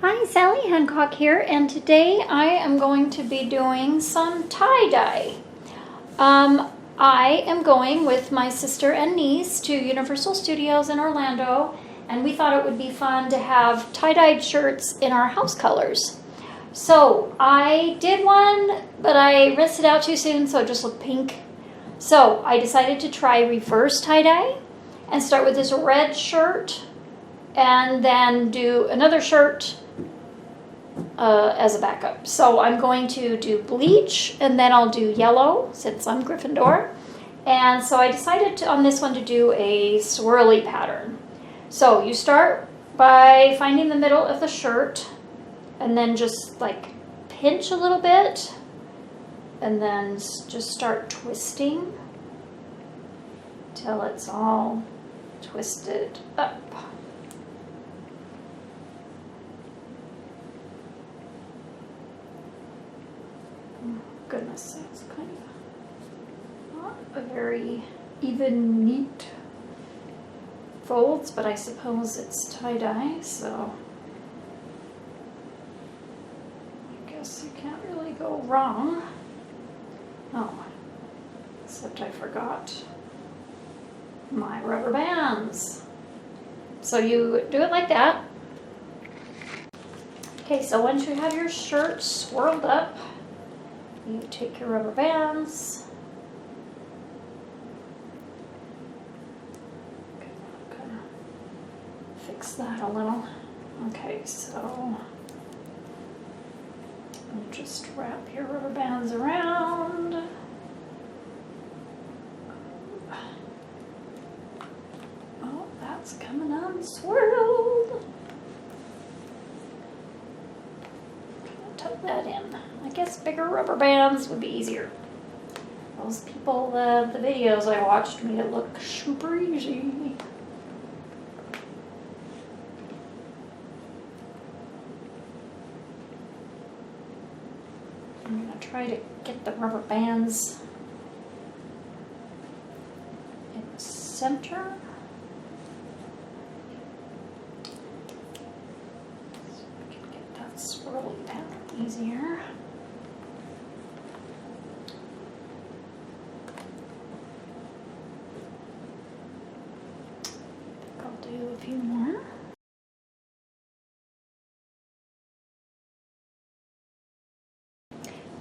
Hi, Sally Hancock here, and today I am going to be doing some tie-dye. I am going with my sister and niece to Universal Studios in Orlando, and we thought it would be fun to have tie-dyed shirts in our house colors. So I did one, but I rinsed it out too soon, so it just looked pink. So I decided to try reverse tie-dye and start with this red shirt and then do another shirt as a backup. So I'm going to do bleach and then I'll do yellow since I'm Gryffindor. And so I decided on this one to do a swirly pattern. So you start by finding the middle of the shirt and then just like pinch a little bit and then just start twisting till it's all twisted up. Goodness, that's kind of not a very even, neat folds, but I suppose it's tie-dye, so I guess you can't really go wrong. Oh, except I forgot my rubber bands. So you do it like that. Okay, so once you have your shirt swirled up, you take your rubber bands. Okay, I'm gonna fix that a little. Okay, so you just wrap your rubber bands around. Oh, that's coming unswirled. Tuck that in. I guess bigger rubber bands would be easier. Those people, the videos I watched made it look super easy. I'm gonna try to get the rubber bands in the center. So I can get that swirly pattern easier. I'll do a few more.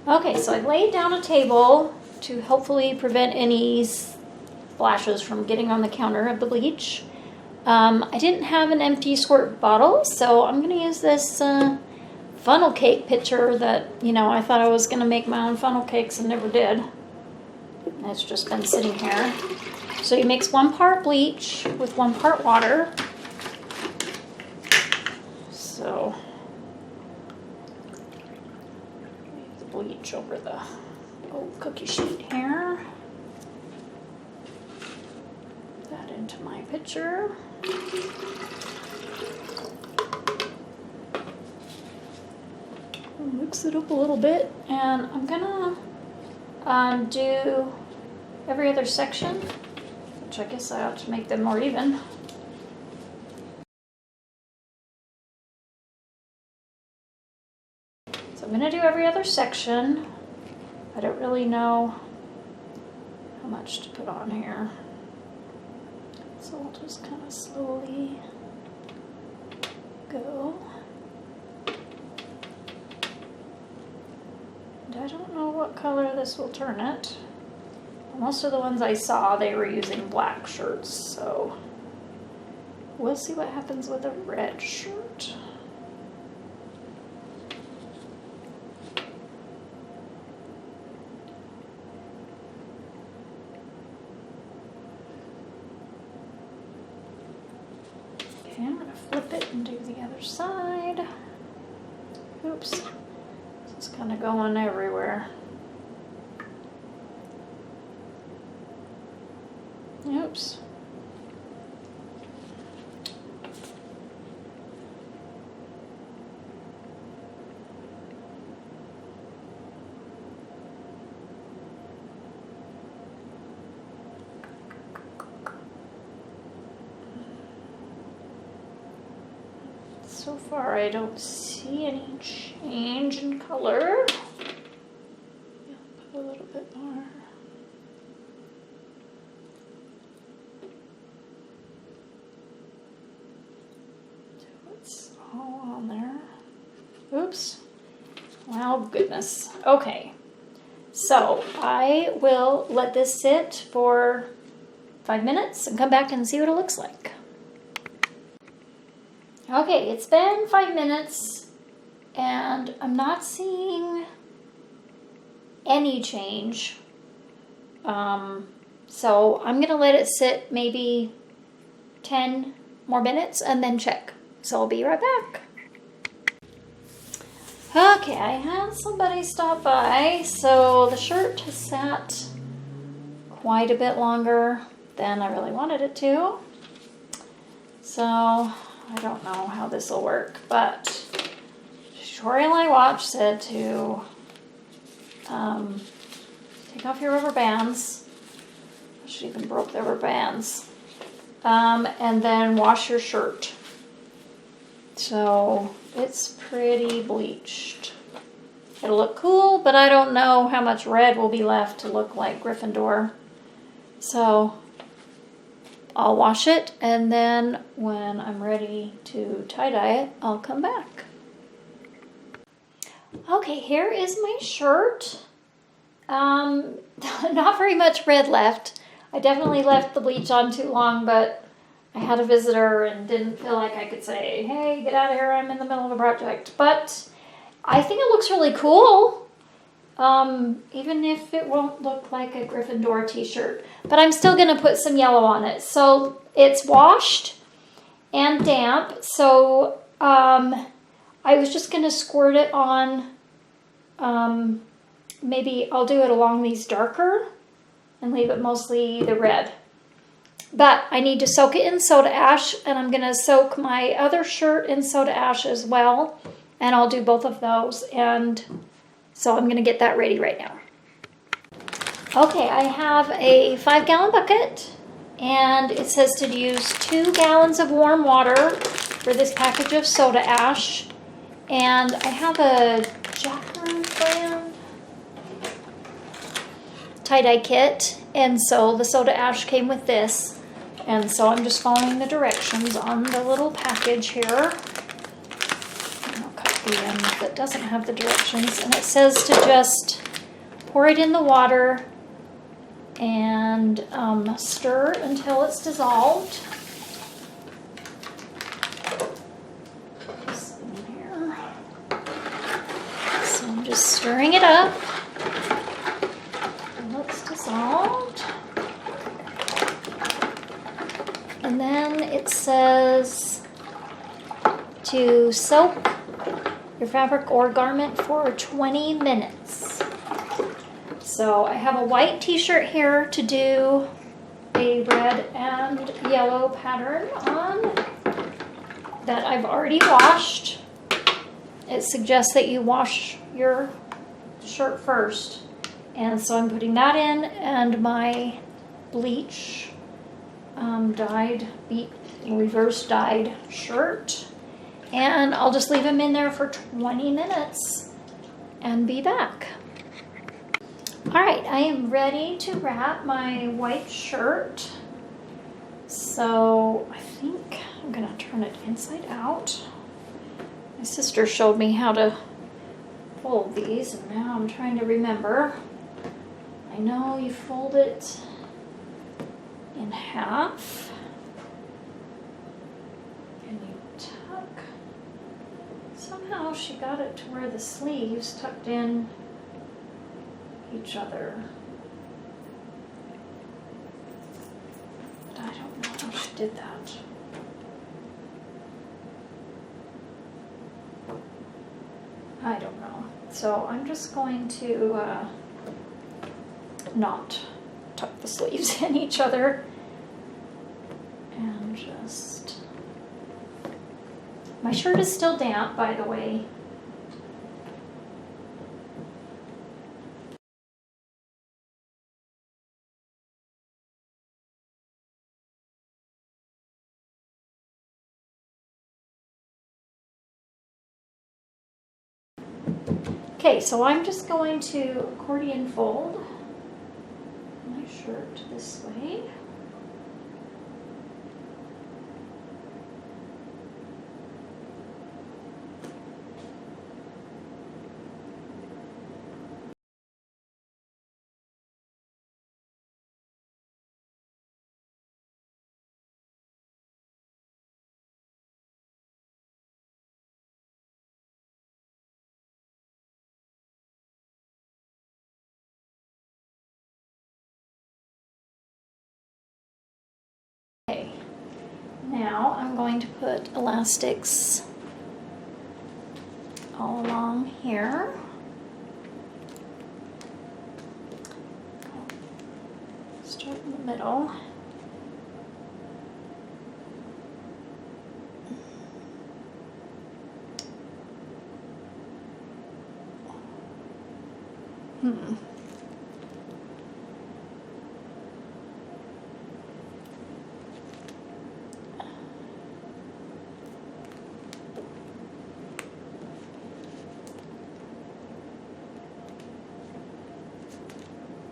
Okay, so I laid down a table to hopefully prevent any splashes from getting on the counter of the bleach. I didn't have an empty squirt bottle, so I'm going to use this funnel cake pitcher that, I thought I was going to make my own funnel cakes and never did. It's just been sitting here. So you mix 1 part bleach with 1 part water. So leave the bleach over the old cookie sheet here. Put that into my pitcher. Mix it up a little bit, and I'm gonna do every other section, which I guess I ought to make them more even. So I'm gonna do every other section. I don't really know how much to put on here, so I'll just kind of slowly go. I don't know what color this will turn it. Most of the ones I saw, they were using black shirts, so we'll see what happens with a red shirt. Okay, I'm gonna flip it and do the other side. Oops. It's kind of going everywhere. Oops. so far I don't see any change in color. Put a little bit more. So it's all on there. Oops. Wow, goodness. Okay. So I will let this sit for 5 minutes and come back and see what it looks like. Okay, it's been 5 minutes and I'm not seeing any change. So I'm gonna let it sit maybe 10 more minutes and then check. So I'll be right back. Okay, I had somebody stop by, so the shirt has sat quite a bit longer than I really wanted it to. So I don't know how this will work, but the tutorial I watched said to take off your rubber bands. She even broke the rubber bands. And then wash your shirt. So it's pretty bleached. It'll look cool, but I don't know how much red will be left to look like Gryffindor. So I'll wash it, and then when I'm ready to tie-dye it, I'll come back. Okay, here is my shirt. Not very much red left. I definitely left the bleach on too long, but I had a visitor and didn't feel like I could say, hey, get out of here, I'm in the middle of a project. But I think it looks really cool, even if it won't look like a Gryffindor t-shirt. But I'm still going to put some yellow on it. So it's washed and damp, so I was just going to squirt it on, maybe I'll do it along these darker and leave it mostly the red. But I need to soak it in soda ash, and I'm going to soak my other shirt in soda ash as well, and I'll do both of those, and so I'm going to get that ready right now. Okay, I have a 5-gallon bucket, and it says to use 2 gallons of warm water for this package of soda ash, and I have a Jacquard brand tie-dye kit, and so the soda ash came with this. And so I'm just following the directions on the little package here. I'll cut the end that doesn't have the directions. And it says to just pour it in the water and stir until it's dissolved. Here. So I'm just stirring it up until it's dissolved. And then it says to soak your fabric or garment for 20 minutes. So I have a white t-shirt here to do a red and yellow pattern on that I've already washed. It suggests that you wash your shirt first. And so I'm putting that in, and my bleach reverse dyed shirt, and I'll just leave them in there for 20 minutes and be back. All right, I am ready to wrap my white shirt. So I think I'm gonna turn it inside out. My sister showed me how to fold these, and now I'm trying to remember. I know you fold it in half, and you tuck. Somehow she got it to where the sleeves tucked in each other, but I don't know how she did that. I don't know. So I'm just going to not tuck the sleeves in each other. And just, my shirt is still damp, by the way. Okay, so I'm just going to accordion fold my shirt this way. Okay, now I'm going to put elastics all along here. Start in the middle.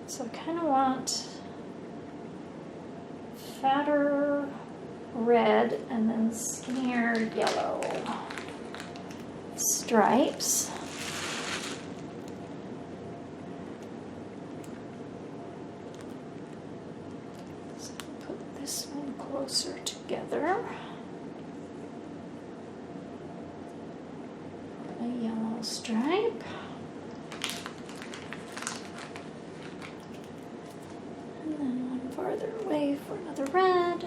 So I kind of want fatter red and then skinnier yellow stripes. So I'll put this one closer together. A yellow stripe. And then one farther away for another red.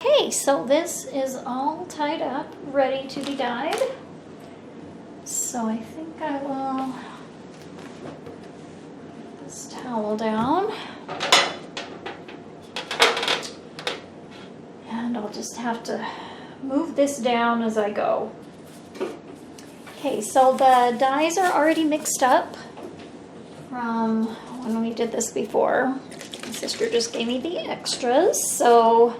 Okay, so this is all tied up, ready to be dyed. So I think I will put this towel down. And I'll just have to move this down as I go. Okay, so the dyes are already mixed up from when we did this before. My sister just gave me the extras, so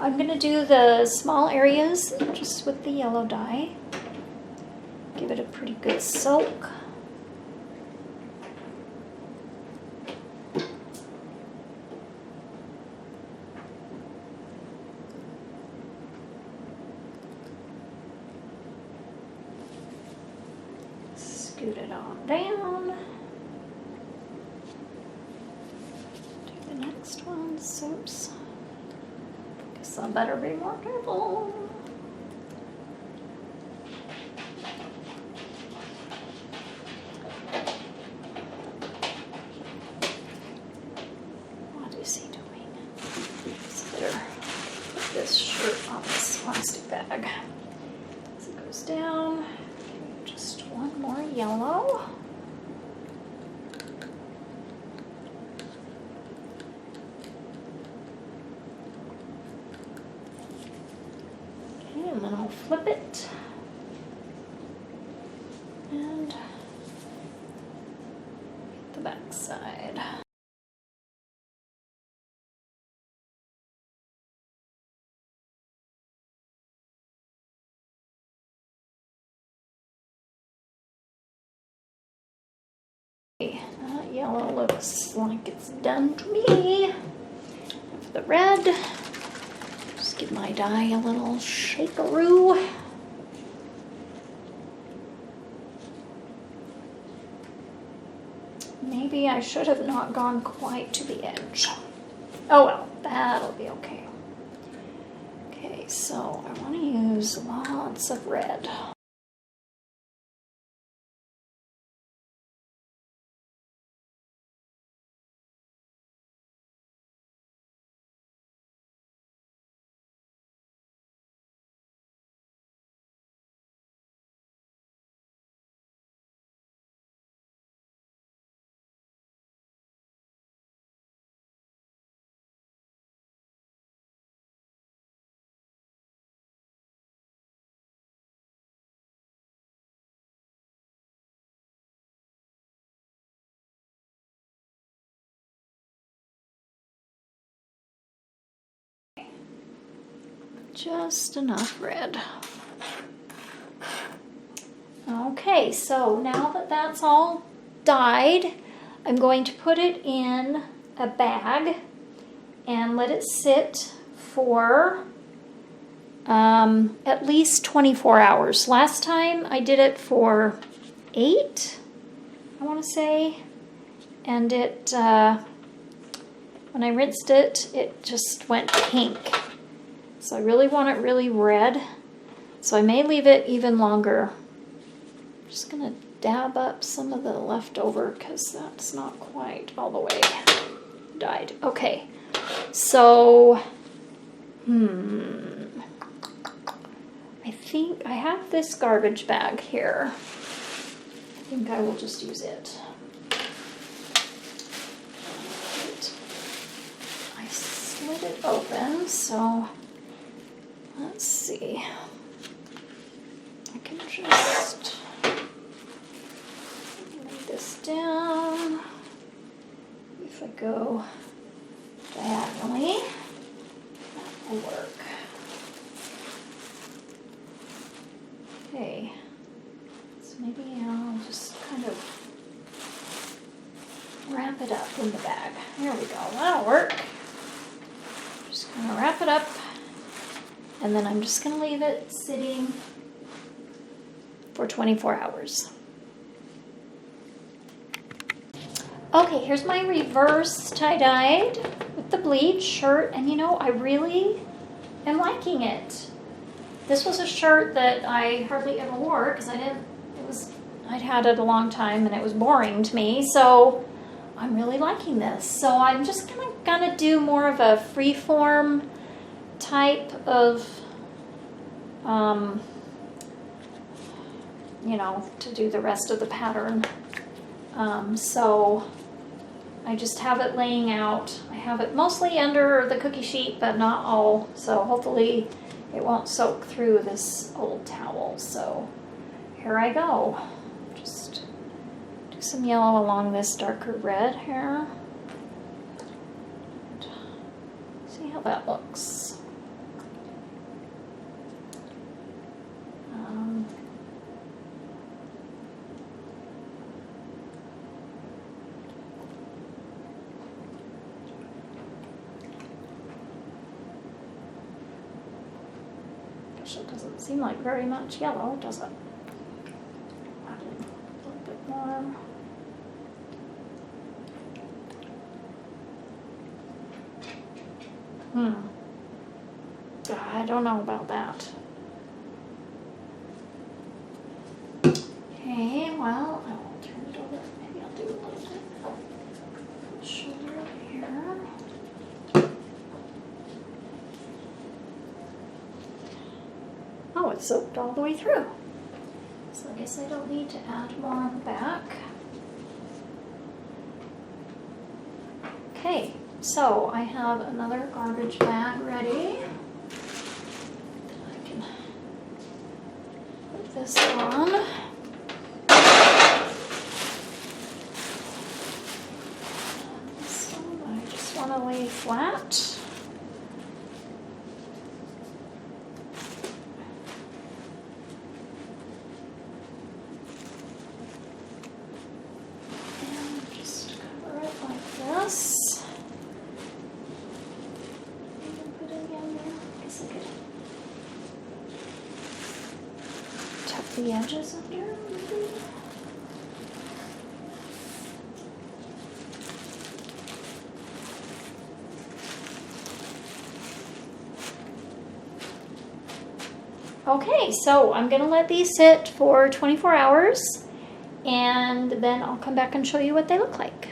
I'm gonna do the small areas just with the yellow dye. Give it a pretty good soak. Scoot it on down. Do the next one. Oops. Guess I better be more careful. What is he doing? So better put this shirt on this plastic bag. As it goes down. Just one more yellow. Okay, and then I'll flip it. And get the back side. That yellow looks like it's done to me. The red, just give my dye a little shakeroo. Maybe I should have not gone quite to the edge. Oh well, that'll be okay. Okay, so I want to use lots of red. just enough red. Okay, so now that that's all dyed, I'm going to put it in a bag and let it sit for at least 24 hours. Last time I did it for 8, I want to say, and it when I rinsed it, it just went pink. So I really want it really red, so I may leave it even longer. I'm just gonna dab up some of the leftover because that's not quite all the way dyed. Okay, so I think I have this garbage bag here. I think I will just use it. I slid it open, so let's see. I can just lay this down. If I go diagonally, that will work. Okay, so maybe I'll just kind of wrap it up in the bag. There we go, that'll work. Just gonna wrap it up, and then I'm just gonna leave it sitting for 24 hours. Okay, here's my reverse tie-dyed with the bleach shirt, and you know, I really am liking it. This was a shirt that I hardly ever wore because I'd had it a long time and it was boring to me, so I'm really liking this. So I'm just gonna do more of a free-form type of, you know, to do the rest of the pattern. So I just have it laying out. I have it mostly under the cookie sheet, but not all, so hopefully it won't soak through this old towel. So here I go. Just do some yellow along this darker red here. See how that looks. It doesn't seem like very much yellow, does it? Add in a little bit more. I don't know about that. Okay, well, I will turn it over. Maybe I'll do a little bit shoulder here. Oh, it's soaked all the way through. So I guess I don't need to add more on the back. Okay, so I have another garbage bag ready. I can put this on. This one I just want to lay flat. The edges of here, maybe. Okay, so I'm gonna let these sit for 24 hours and then I'll come back and show you what they look like.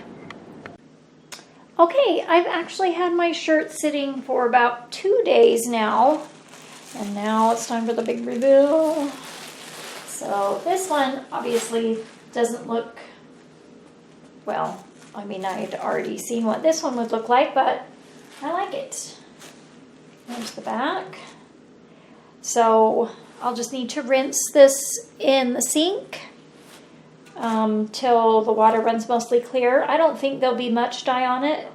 Okay, I've actually had my shirt sitting for about 2 days now, and now it's time for the big reveal. So this one obviously doesn't look, well, I mean, I had already seen what this one would look like, but I like it. There's the back. So I'll just need to rinse this in the sink till the water runs mostly clear. I don't think there'll be much dye on it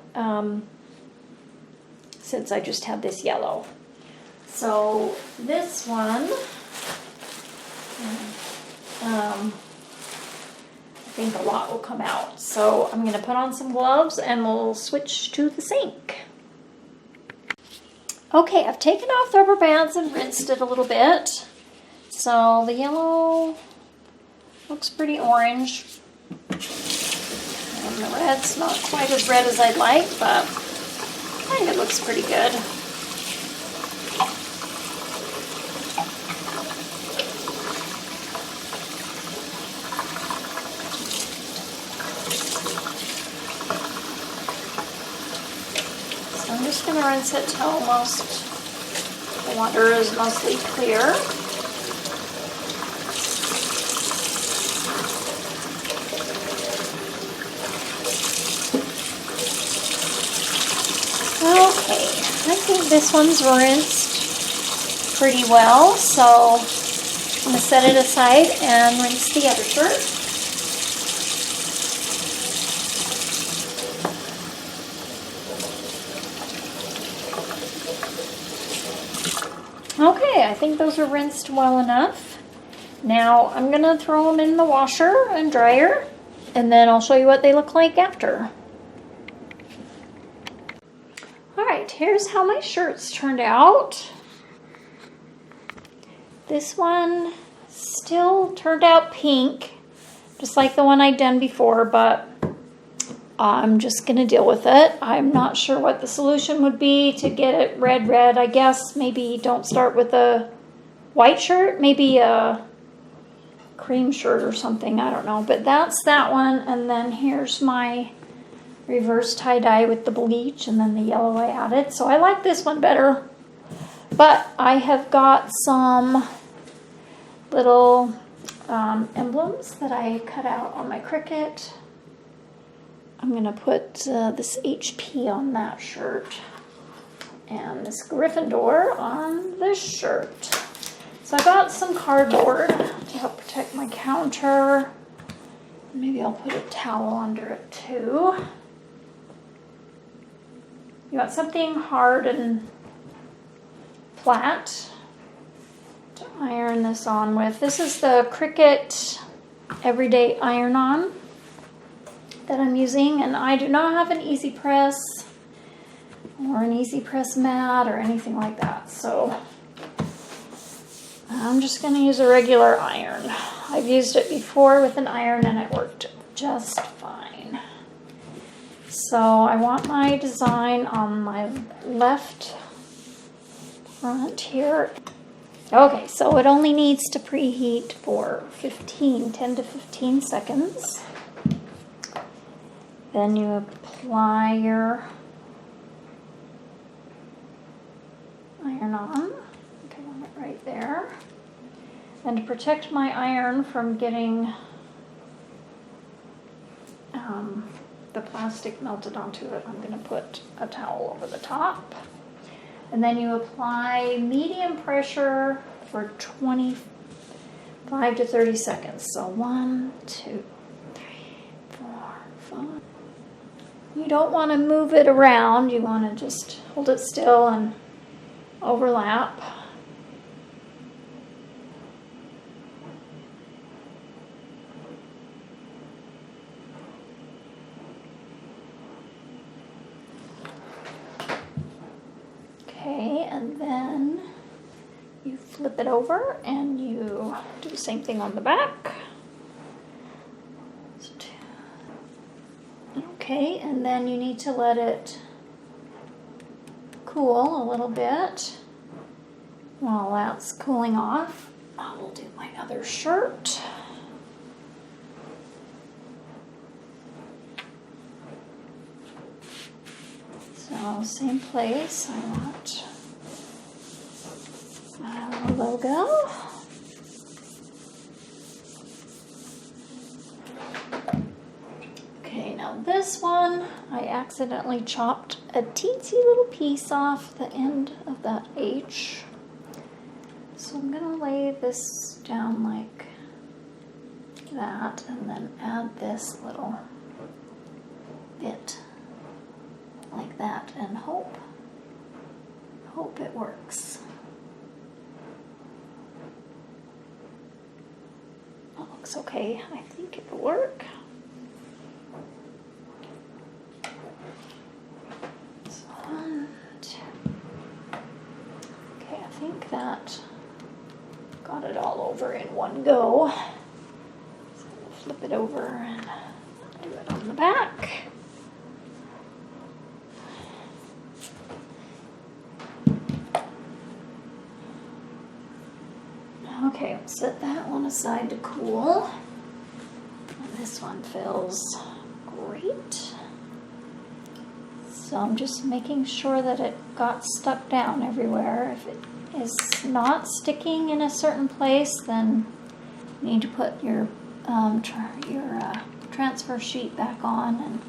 since I just have this yellow. So this one, I think a lot will come out. So I'm going to put on some gloves and we'll switch to the sink. Okay, I've taken off the rubber bands and rinsed it a little bit. So the yellow looks pretty orange. And the red's not quite as red as I'd like, but I think it looks pretty good. So I'm just going to rinse it till almost the water is mostly clear. Okay, I think this one's rinsed pretty well, so I'm going to set it aside and rinse the other shirt. Okay, I think those are rinsed well enough. Now I'm going to throw them in the washer and dryer, and then I'll show you what they look like after. Alright, here's how my shirts turned out. This one still turned out pink, just like the one I'd done before, but I'm just going to deal with it. I'm not sure what the solution would be to get it red. I guess maybe don't start with a white shirt, maybe a cream shirt or something, I don't know. But that's that one, and then here's my reverse tie-dye with the bleach and then the yellow I added. So I like this one better. But I have got some little emblems that I cut out on my Cricut. I'm going to put this HP on that shirt and this Gryffindor on this shirt. So I got some cardboard to help protect my counter. Maybe I'll put a towel under it too. You want something hard and flat to iron this on with. This is the Cricut Everyday Iron-On that I'm using, and I do not have an easy press or an easy press mat or anything like that, so I'm just going to use a regular iron. I've used it before with an iron and it worked just fine. So I want my design on my left front here. Okay, so it only needs to preheat for 10 to 15 seconds. Then you apply your iron-on. Okay, I want it right there. And to protect my iron from getting the plastic melted onto it, I'm going to put a towel over the top. And then you apply medium pressure for 25 to 30 seconds. So 1, 2, 3, 4, 5. You don't want to move it around. You want to just hold it still and overlap. Okay, and then you flip it over and you do the same thing on the back. Okay, and then you need to let it cool a little bit. While that's cooling off, I will do my other shirt. So same place, I want my logo. Okay, now this one, I accidentally chopped a teensy little piece off the end of that H. So I'm gonna lay this down like that and then add this little bit like that and hope it works. works okay. I think it'll work. So 1, 2. Okay, I think that got it all over in one go. So we'll flip it over and do it on the back. Okay, we'll set that one aside to cool. And this one feels great. So I'm just making sure that it got stuck down everywhere. If it is not sticking in a certain place, then you need to put your transfer sheet back on,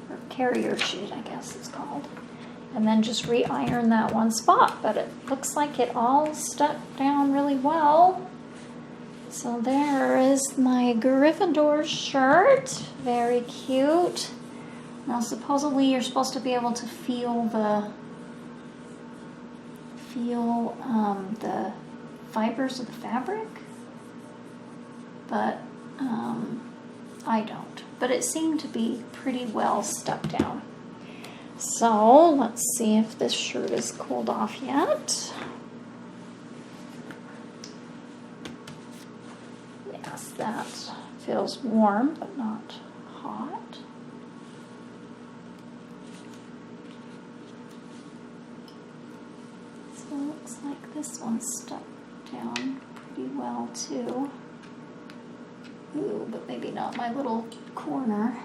or carrier sheet, I guess it's called. And then just re-iron that one spot. But it looks like it all stuck down really well. So there is my Gryffindor shirt. Very cute. Now supposedly you're supposed to be able to feel the fibers of the fabric. But I don't. But it seemed to be pretty well stuck down. So let's see if this shirt is cooled off yet. Yes, that feels warm but not hot. So it looks like this one's stuck down pretty well too. Ooh, but maybe not my little corner.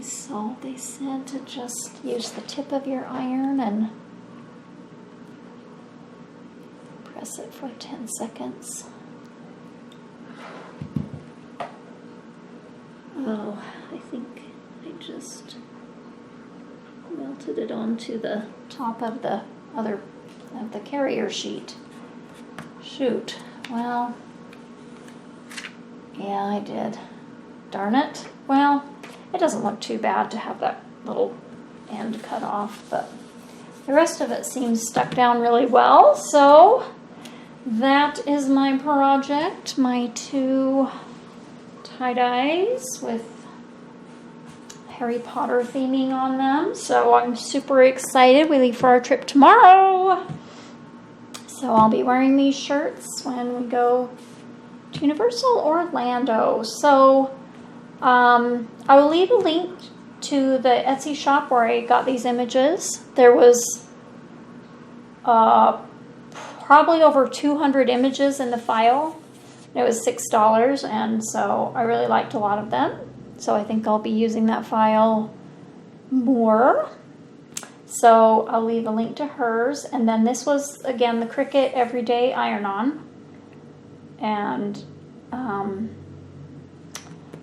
So they said to just use the tip of your iron and press it for 10 seconds. Oh, I think I just melted it onto the top of the carrier sheet. Shoot. Well, yeah, I did. Darn it. Well, it doesn't look too bad to have that little end cut off, but the rest of it seems stuck down really well. So that is my project, my 2 tie-dyes with Harry Potter theming on them. So I'm super excited. We leave for our trip tomorrow. So I'll be wearing these shirts when we go to Universal Orlando. So I will leave a link to the Etsy shop where I got these images. There was probably over 200 images in the file. It was $6, and so I really liked a lot of them. So I think I'll be using that file more. So I'll leave a link to hers. And then this was, again, the Cricut Everyday Iron-On. And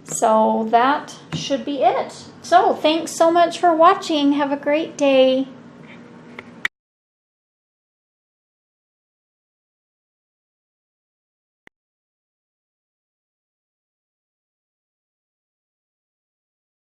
so that should be it. So thanks so much for watching. Have a great day.